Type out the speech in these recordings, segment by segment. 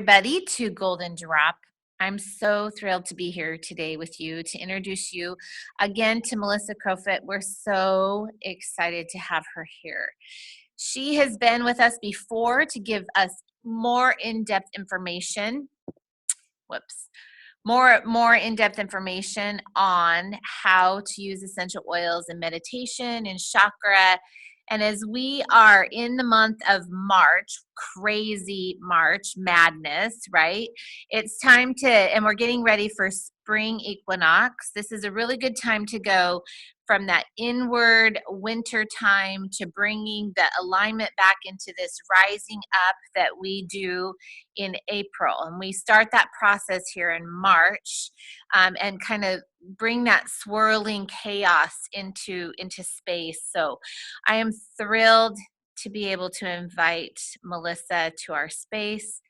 Everybody to Golden Drop. I'm so thrilled to be here today with you to introduce you again to Melissa Crofit. We're so excited to have her here. She has been with us before to give us more in-depth information. More in-depth information on how to use essential oils in meditation and chakra. And as we are in the month of March, crazy March madness, right? It's time to, and we're getting ready for spring equinox. This is a really good time to go from that inward winter time to bringing the alignment back into this rising up that we do in April. And we start that process here in March, and kind of bring that swirling chaos into space. So I am thrilled to be able to invite Melissa to our space.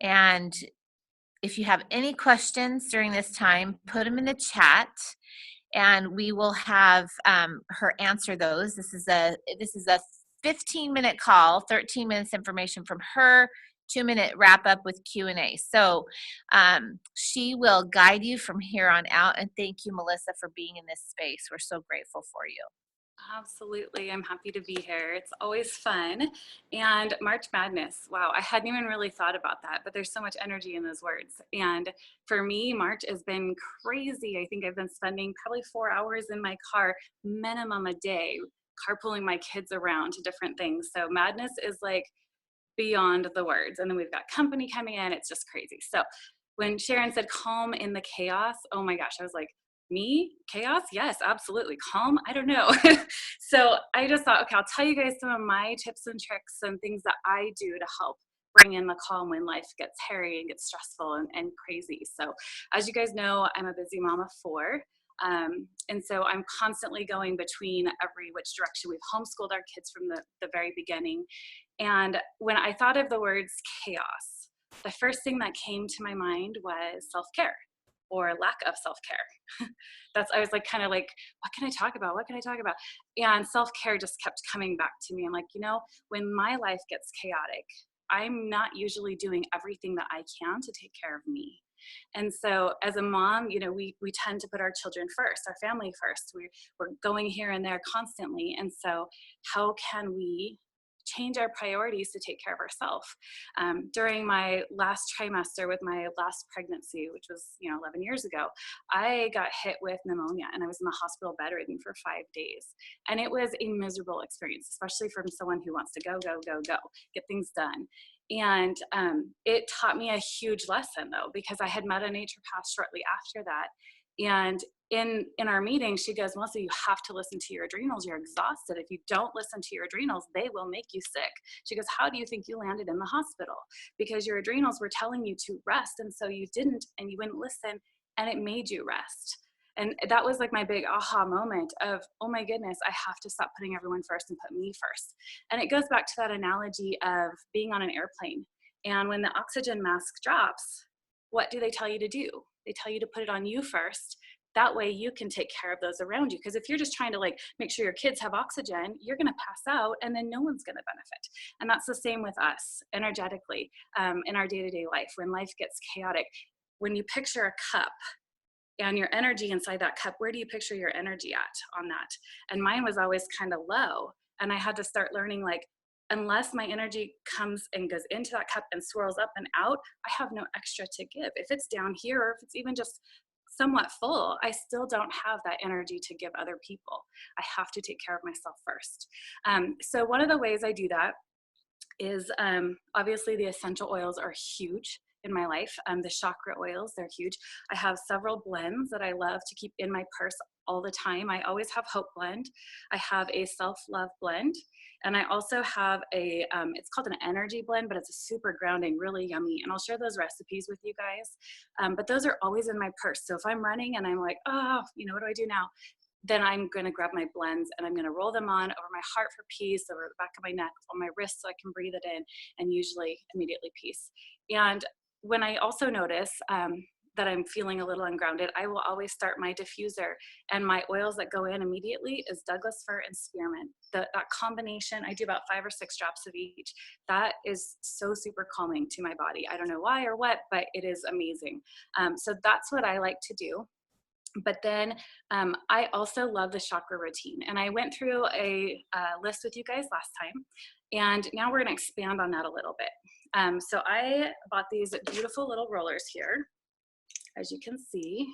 And if you have any questions during this time, put them in the chat and we will have her answer those. This is a 15-minute call, 13 minutes information from her, 2-minute wrap up with Q&A. So she will guide you from here on out. And thank you, Melissa, for being in this space. We're so grateful for you. Absolutely. I'm happy to be here. It's always fun. And March Madness, wow, I hadn't even really thought about that, but there's so much energy in those words. And for me, March has been crazy. I think I've been spending probably 4 hours in my car, minimum a day, carpooling my kids around to different things. So madness is like beyond the words. And then we've got company coming in. It's just crazy. So when Sharon said calm in the chaos, oh my gosh, I was like, me? Chaos? Yes, absolutely. Calm? I don't know. So I just thought, okay, I'll tell you guys some of my tips and tricks and things that I do to help bring in the calm when life gets hairy and gets stressful and crazy. So as you guys know, I'm a busy mom of 4. And so I'm constantly going between every which direction. We've homeschooled our kids from the very beginning. And when I thought of the words chaos, the first thing that came to my mind was self-care, or lack of self-care. I was like, kind of like, what can I talk about? What can I talk about? And self-care just kept coming back to me. I'm like, when my life gets chaotic, I'm not usually doing everything that I can to take care of me. And so as a mom, we tend to put our children first, our family first. We're going here and there constantly. And so how can we change our priorities to take care of ourselves? During my last trimester with my last pregnancy, which was 11 years ago, I got hit with pneumonia and I was in the hospital bedridden for 5 days. And it was a miserable experience, especially from someone who wants to go, get things done. And it taught me a huge lesson, though, because I had met a naturopath shortly after that. And in our meeting, she goes, Melissa, you have to listen to your adrenals. You're exhausted. If you don't listen to your adrenals, they will make you sick. She goes, how do you think you landed in the hospital? Because your adrenals were telling you to rest. And so you didn't, and you wouldn't listen, and it made you rest. And that was like my big aha moment of, oh my goodness, I have to stop putting everyone first and put me first. And it goes back to that analogy of being on an airplane. And when the oxygen mask drops, what do they tell you to do? They tell you to put it on you first. That way you can take care of those around you. Because if you're just trying to make sure your kids have oxygen, you're going to pass out and then no one's going to benefit. And that's the same with us energetically, in our day-to-day life. When life gets chaotic, when you picture a cup and your energy inside that cup, where do you picture your energy at on that? And mine was always kind of low. And I had to start learning, unless my energy comes and goes into that cup and swirls up and out, I have no extra to give. If it's down here, or if it's even just somewhat full, I still don't have that energy to give other people. I have to take care of myself first. So one of the ways I do that is obviously the essential oils are huge in my life. The chakra oils, they're huge. I have several blends that I love to keep in my purse all the time. I always have Hope Blend. I have a self-love blend. And I also have a, it's called an energy blend, but it's a super grounding, really yummy. And I'll share those recipes with you guys. But those are always in my purse. So if I'm running and I'm like, oh, what do I do now? Then I'm going to grab my blends and I'm going to roll them on over my heart for peace, over the back of my neck, on my wrist so I can breathe it in, and usually immediately peace. And when I also notice, that I'm feeling a little ungrounded, I will always start my diffuser, and my oils that go in immediately is Douglas fir and spearmint. That combination, I do about 5 or 6 drops of each. That is so super calming to my body. I don't know why or what, but it is amazing. So that's what I like to do. But then I also love the chakra routine. And I went through a list with you guys last time. And now we're going to expand on that a little bit. So I bought these beautiful little rollers here, as you can see.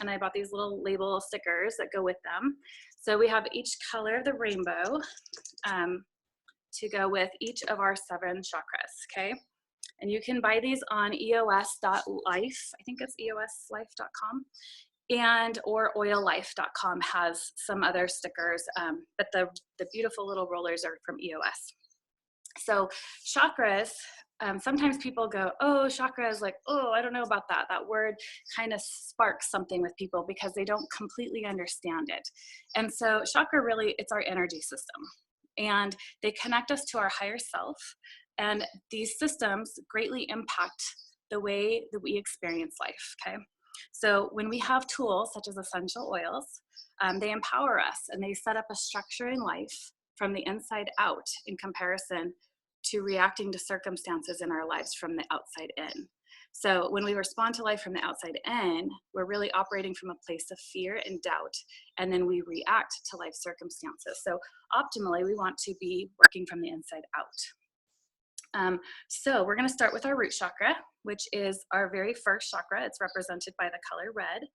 And I bought these little label stickers that go with them. So we have each color of the rainbow to go with each of our 7 chakras, okay? And you can buy these on eos.life. I think it's eoslife.com. And or oillife.com has some other stickers, but the beautiful little rollers are from EOS. So chakras, sometimes people go, oh, chakras, like, oh, I don't know about that. That word kind of sparks something with people because they don't completely understand it. And so chakra really, it's our energy system. And they connect us to our higher self. And these systems greatly impact the way that we experience life, okay? So when we have tools such as essential oils, they empower us and they set up a structure in life from the inside out in comparison to reacting to circumstances in our lives from the outside in. So when we respond to life from the outside in, we're really operating from a place of fear and doubt, and then we react to life circumstances. So optimally, we want to be working from the inside out. So we're going to start with our root chakra, which is our very first chakra. It's represented by the color red.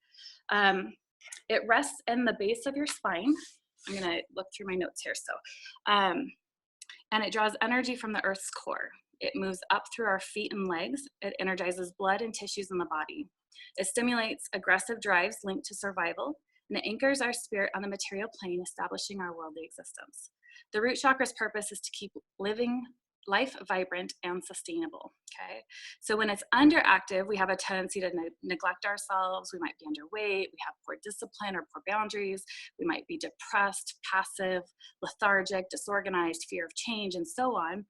It rests in the base of your spine. I'm going to look through my notes here. And it draws energy from the earth's core. It moves up through our feet and legs. It energizes blood and tissues in the body. It stimulates aggressive drives linked to survival, and it anchors our spirit on the material plane, establishing our worldly existence. The root chakra's purpose is to keep living life vibrant and sustainable, okay? So when it's underactive, we have a tendency to neglect ourselves. We might be underweight, we have poor discipline or poor boundaries, we might be depressed, passive, lethargic, disorganized, fear of change, and so on.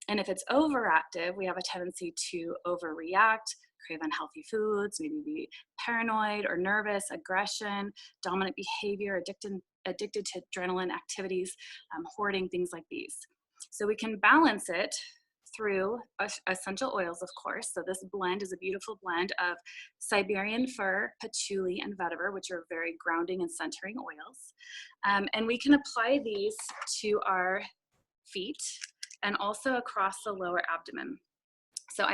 And if it's overactive, we have a tendency to overreact, crave unhealthy foods, maybe be paranoid or nervous, aggression, dominant behavior, addicted to adrenaline activities, hoarding, things like these. So we can balance it through essential oils, of course. So this blend is a beautiful blend of Siberian Fir, Patchouli, and Vetiver, which are very grounding and centering oils. And we can apply these to our feet and also across the lower abdomen. So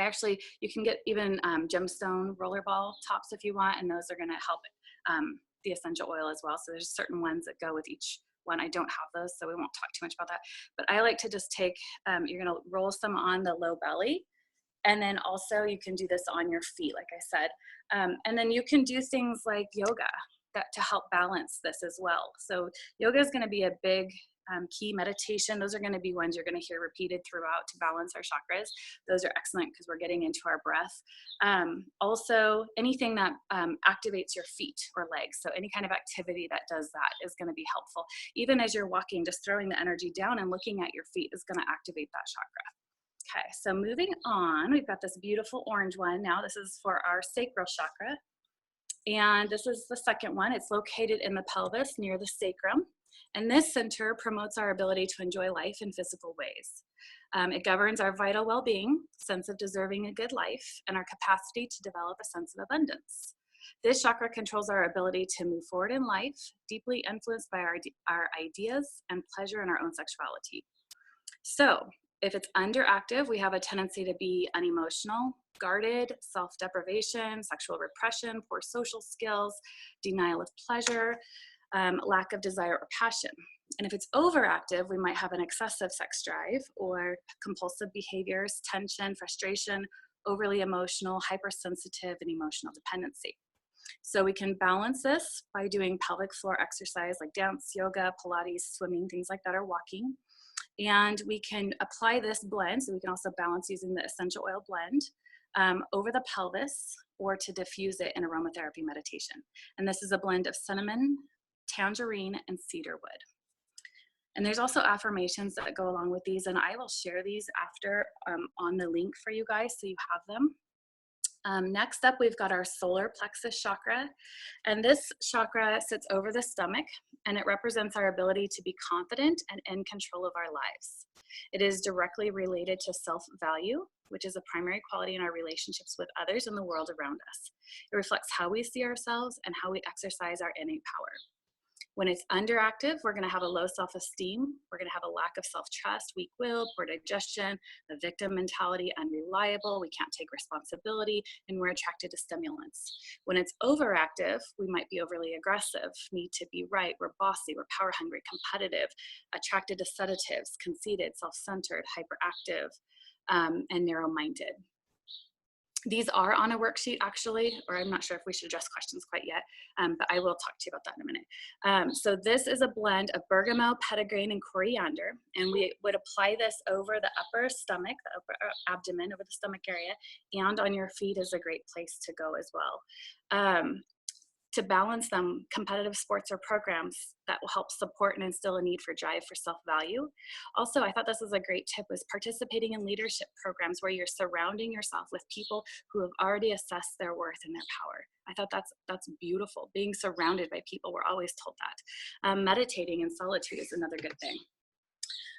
you can get even gemstone rollerball tops if you want, and those are going to help the essential oil as well. So there's certain ones that go with each one. I don't have those, so we won't talk too much about that. But I like to just take, you're going to roll some on the low belly, and then also you can do this on your feet, like I said. And then you can do things like yoga to help balance this as well. So yoga is going to be a big key. Meditation, those are going to be ones you're going to hear repeated throughout to balance our chakras. Those are excellent because we're getting into our breath. Also, anything that activates your feet or legs, so any kind of activity that does that is going to be helpful. Even as you're walking, just throwing the energy down and looking at your feet is going to activate that chakra. Okay, so moving on, we've got this beautiful orange one. Now this is for our sacral chakra. And this is the second one. It's located in the pelvis near the sacrum. And this center promotes our ability to enjoy life in physical ways. It governs our vital well-being, sense of deserving a good life, and our capacity to develop a sense of abundance. This chakra controls our ability to move forward in life, deeply influenced by our ideas and pleasure in our own sexuality. So if it's underactive, we have a tendency to be unemotional, guarded, self-deprivation, sexual repression, poor social skills, denial of pleasure, lack of desire or passion. And if it's overactive, we might have an excessive sex drive or compulsive behaviors, tension, frustration, overly emotional, hypersensitive, and emotional dependency. So we can balance this by doing pelvic floor exercise like dance, yoga, Pilates, swimming, things like that, or walking. And we can apply this blend, so we can also balance using the essential oil blend over the pelvis or to diffuse it in aromatherapy meditation. And this is a blend of cinnamon, tangerine, and cedarwood. And there's also affirmations that go along with these, and I will share these after on the link for you guys so you have them. Next up, we've got our solar plexus chakra. And this chakra sits over the stomach, and it represents our ability to be confident and in control of our lives. It is directly related to self-value, which is a primary quality in our relationships with others and the world around us. It reflects how we see ourselves and how we exercise our innate power. When it's underactive, we're going to have a low self-esteem. We're going to have a lack of self-trust, weak will, poor digestion, a victim mentality, unreliable. We can't take responsibility, and we're attracted to stimulants. When it's overactive, we might be overly aggressive, need to be right. We're bossy, we're power hungry, competitive, attracted to sedatives, conceited, self-centered, hyperactive, and narrow-minded. These are on a worksheet actually, or I'm not sure if we should address questions quite yet, but I will talk to you about that in a minute. So this is a blend of bergamot, petitgrain, and coriander, and we would apply this over the upper stomach, the upper abdomen, over the stomach area, and on your feet is a great place to go as well. To balance them, competitive sports or programs that will help support and instill a need for drive for self-value. Also, I thought this was a great tip, was participating in leadership programs where you're surrounding yourself with people who have already assessed their worth and their power. I thought that's beautiful. Being surrounded by people, we're always told that. Meditating in solitude is another good thing.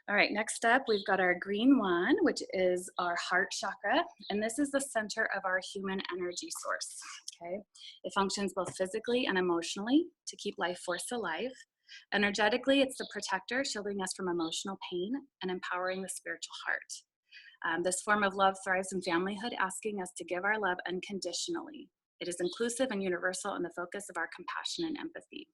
All right, next up, we've got our green one, which is our heart chakra. And this is the center of our human energy source, okay? It functions both physically and emotionally to keep life force alive. Energetically, it's the protector, shielding us from emotional pain and empowering the spiritual heart. This form of love thrives in familyhood, asking us to give our love unconditionally. It is inclusive and universal and the focus of our compassion and empathy.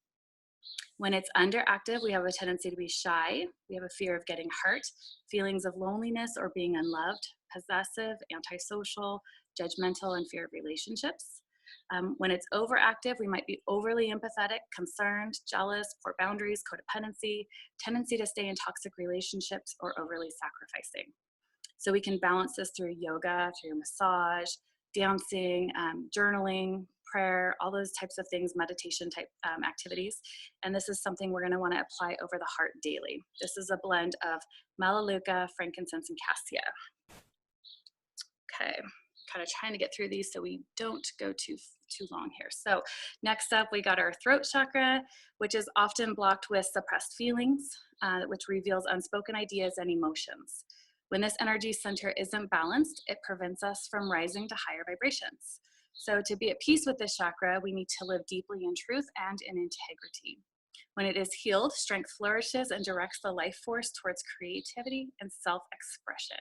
When it's underactive, we have a tendency to be shy. We have a fear of getting hurt, feelings of loneliness or being unloved, possessive, antisocial, judgmental, and fear of relationships. When it's overactive, we might be overly empathetic, concerned, jealous, poor boundaries, codependency, tendency to stay in toxic relationships, or overly sacrificing. So we can balance this through yoga, through massage, dancing, journaling, prayer, all those types of things, meditation type activities. And this is something we're going to want to apply over the heart daily. This is a blend of melaleuca, frankincense, and cassia. Okay, kind of trying to get through these so we don't go too long here. So next up, we got our throat chakra, which is often blocked with suppressed feelings, which reveals unspoken ideas and emotions. When this energy center isn't balanced, it prevents us from rising to higher vibrations. So to be at peace with this chakra, we need to live deeply in truth and in integrity. When it is healed, strength flourishes and directs the life force towards creativity and self-expression.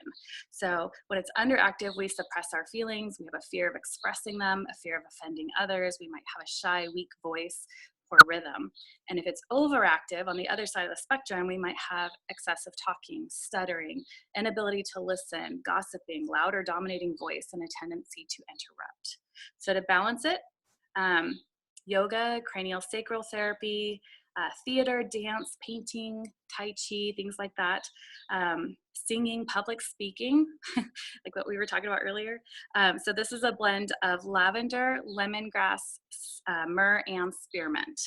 So when it's underactive, we suppress our feelings. We have a fear of expressing them, a fear of offending others. We might have a shy, weak voice or rhythm. And if it's overactive on the other side of the spectrum, we might have excessive talking, stuttering, inability to listen, gossiping, loud or dominating voice, and a tendency to interrupt. So to balance it, yoga, cranial sacral therapy, theater, dance, painting, tai chi, things like that, singing, public speaking, like what we were talking about earlier. So this is a blend of lavender, lemongrass, myrrh, and spearmint.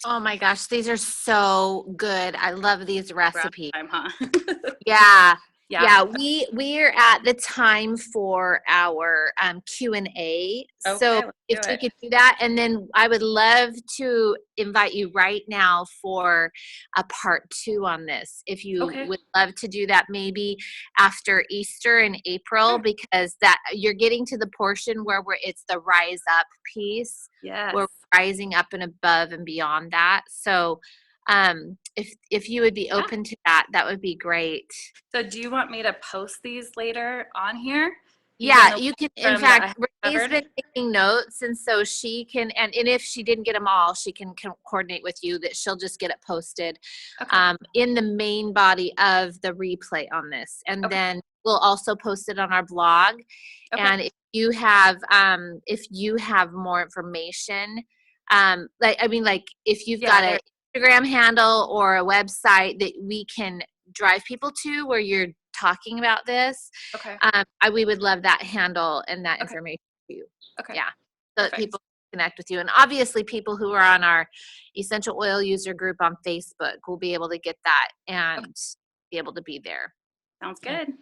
Oh my gosh, these are so good. I love these recipes. Time, huh? Yeah. Yeah. We're at the time for our Q&A. Okay, So let's if do we it. could do that, and then I would love to invite you right now for a part 2 on this. If you Okay. would love to do that, maybe after Easter in April, because that you're getting to the portion where it's the rise up piece. Yes. We're rising up and above and beyond that. So if you would be open to that, that would be great. So do you want me to post these later on here? Yeah, you can. In from fact, what I Renee's covered? been taking notes, and so she can, and if she didn't get them all, she can coordinate with you that she'll just get it posted Okay. in the main body of the replay on this. And Okay. then we'll also post it on our blog. Okay. And if you have more information, like if you've got an Instagram handle or a website that we can drive people to where you're talking about this, Okay. we would love that handle and that Okay. information for you. Okay. Yeah, so Perfect. that people can connect with you. And obviously people who are on our essential oil user group on Facebook will be able to get that and be able to be there. Sounds good.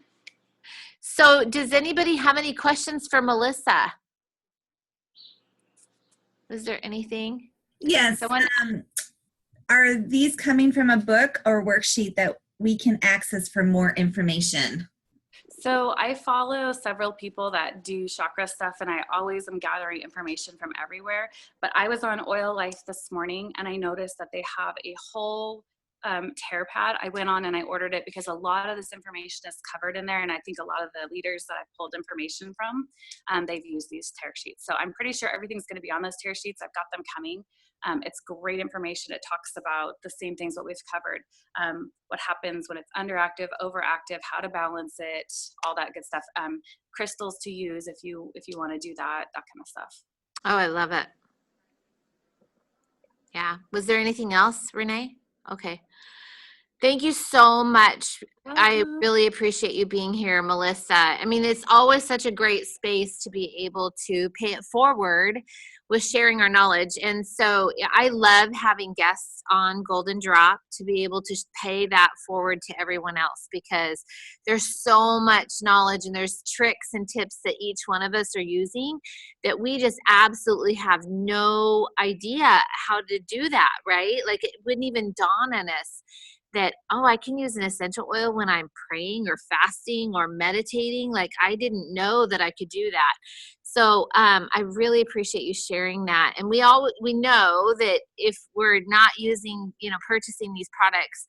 So does anybody have any questions for Melissa? Is there anything? Yes. Someone Are these coming from a book or worksheet that we can access for more information? So I follow several people that do chakra stuff, and I always am gathering information from everywhere. But I was on Oil Life this morning, and I noticed that they have a whole tear pad. I went on and I ordered it because a lot of this information is covered in there, and I think a lot of the leaders that I've pulled information from, they've used these tear sheets. So I'm pretty sure everything's going to be on those tear sheets. I've got them coming. It's great information. It talks about the same things that we've covered. What happens when it's underactive, overactive, how to balance it, all that good stuff. Crystals to use if you want to do that kind of stuff. Oh, I love it. Yeah. Was there anything else, Renee? Okay. Thank you so much. I really appreciate you being here, Melissa. I mean, it's always such a great space to be able to pay it forward with sharing our knowledge. And so I love having guests on Golden Drop to be able to pay that forward to everyone else, because there's so much knowledge and there's tricks and tips that each one of us are using that we just absolutely have no idea how to do that, right? Like, it wouldn't even dawn on us that, oh, I can use an essential oil when I'm praying or fasting or meditating. Like, I didn't know that I could do that. So I really appreciate you sharing that. And we know that if we're not purchasing these products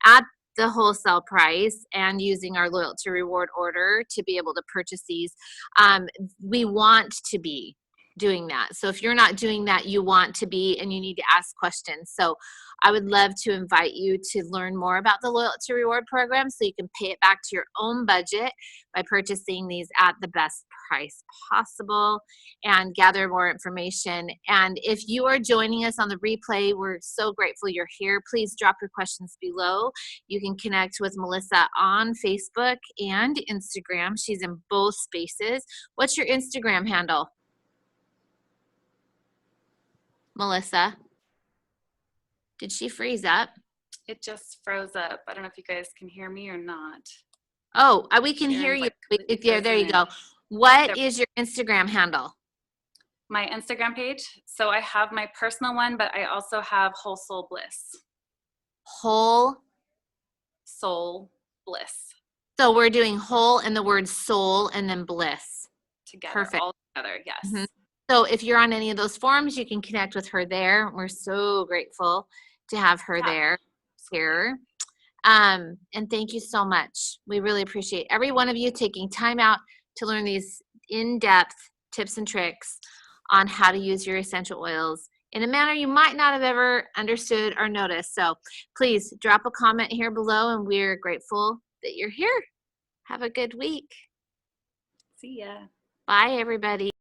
at the wholesale price and using our loyalty reward order to be able to purchase these, we want to be doing that. So if you're not doing that, you want to be, and you need to ask questions. So I would love to invite you to learn more about the loyalty reward program so you can pay it back to your own budget by purchasing these at the best price possible and gather more information. And if you are joining us on the replay, we're so grateful you're here. Please drop your questions below. You can connect with Melissa on Facebook and Instagram. She's in both spaces. What's your Instagram handle, Melissa? Did she freeze up? It just froze up. I don't know if you guys can hear me or not. Oh, we can hear you. Yeah, there you go. What is your Instagram handle? My Instagram page. So I have my personal one, but I also have Whole Soul Bliss. Whole Soul Bliss. So we're doing whole and the word soul and then bliss. Together. Perfect. All together, yes. Mm-hmm. So if you're on any of those forums, you can connect with her there. We're so grateful to have her there here. And thank you so much. We really appreciate every one of you taking time out to learn these in-depth tips and tricks on how to use your essential oils in a manner you might not have ever understood or noticed. So please drop a comment here below, and we're grateful that you're here. Have a good week. See ya. Bye, everybody.